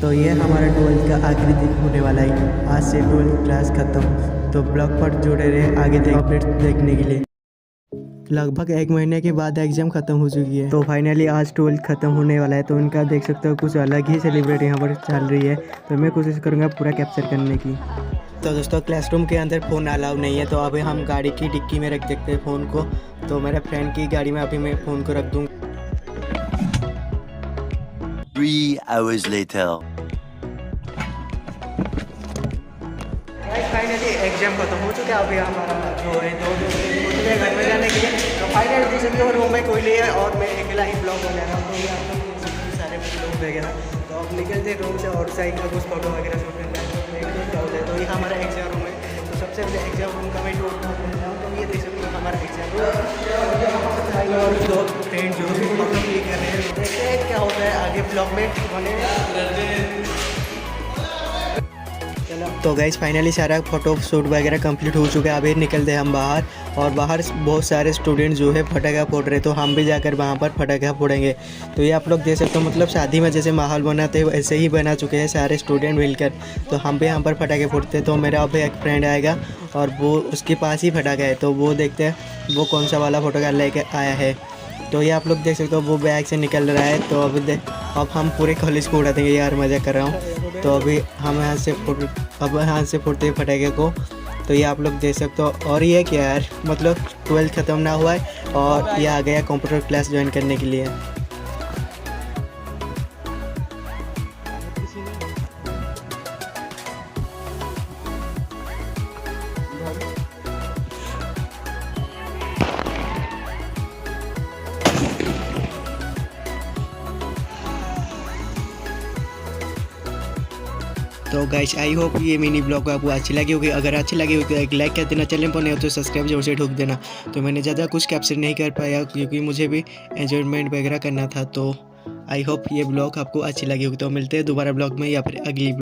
तो ये हमारा 12th का आखिरी दिन होने वाला है। आज से 12th क्लास ख़त्म। तो ब्लॉग पर जुड़े रहे आगे अपडेट्स देखने के लिए। लगभग 1 महीने के बाद एग्ज़ाम ख़त्म हो चुकी है। तो फाइनली आज 12th ख़त्म होने वाला है। तो उनका देख सकते हो कुछ अलग ही सेलिब्रेट यहाँ पर चल रही है। तो मैं कोशिश करूँगा पूरा कैप्चर करने की। तो दोस्तों क्लासरूम के अंदर फ़ोन अलाउ नहीं है। तो अभी हम गाड़ी की डिक्की में रख देते हैं फ़ोन को। तो मेरे फ्रेंड की गाड़ी में अभी मैं फ़ोन को रख दूँगा। 3 hours later. फाइनली एग्जाम खत्म हो चुका है। अभी हमारा जो है 2 दिन घर में जाने के लिए। तो फाइनली देख सकते हो रूम में कोई नहीं है और मैं अकेला ही ब्लॉग बना रहा हूँ। तो ये आप लोग सारे लोग वगैरह तो अब निकलते रूम से और साइड का कुछ फोटो वगैरह शूट करना है। तो ये हमारा एग्जाम रूम है। तो सबसे पहले एग्जाम रूम का मैं टूर करता हूँ। तो ये देख सकते हो हमारा एग्जाम रूम और 2 फ्रेंड जो फोटो क्लिक कर रहे हैं। देखते हैं क्या होता है आगे ब्लॉग में बने। तो गाइस फाइनली सारा फोटो शूट वगैरह कंप्लीट हो चुका है। अभी निकलते हैं हम बाहर और बाहर बहुत सारे स्टूडेंट जो है पटाखा फोड़ रहे। तो हम भी जाकर वहाँ पर पटाखा फोड़ेंगे। तो ये आप लोग देख सकते हो मतलब शादी में जैसे माहौल बनाते हैं वैसे ही बना चुके हैं सारे स्टूडेंट मिलकर। तो हम भी यहाँ पर पटाखे फोड़ते हैं। तो मेरा अभी एक फ्रेंड आएगा और वो उसके पास ही पटाखा है। तो वो देखते हैं वो कौन सा वाला पटाखा लेके आया है। तो ये आप लोग देख सकते हो वो बैग से निकल रहा है। तो अब हम पूरे कॉलेज को उड़ा देंगे यार, मज़ा कर रहा हूँ। तो अभी हम यहाँ से फोड़ते हैं पटाखे को। तो ये आप लोग देख सकते हो। और ये क्या यार मतलब 12th ख़त्म ना हुआ है और ये आ गया कंप्यूटर क्लास ज्वाइन करने के लिए। तो गाइस आई होप ये मिनी ब्लॉग आपको अच्छी लगी होगी। अगर अच्छी लगी होगी तो एक लाइक कर देना, चैनल पर नहीं हो तो सब्सक्राइब जरूर से ठोक देना। तो मैंने ज़्यादा कुछ कैप्चर नहीं कर पाया क्योंकि मुझे भी एंजॉयमेंट वगैरह करना था। तो आई होप ये ब्लॉग आपको अच्छी लगी होगी। तो मिलते हैं दोबारा ब्लॉग में या फिर अगली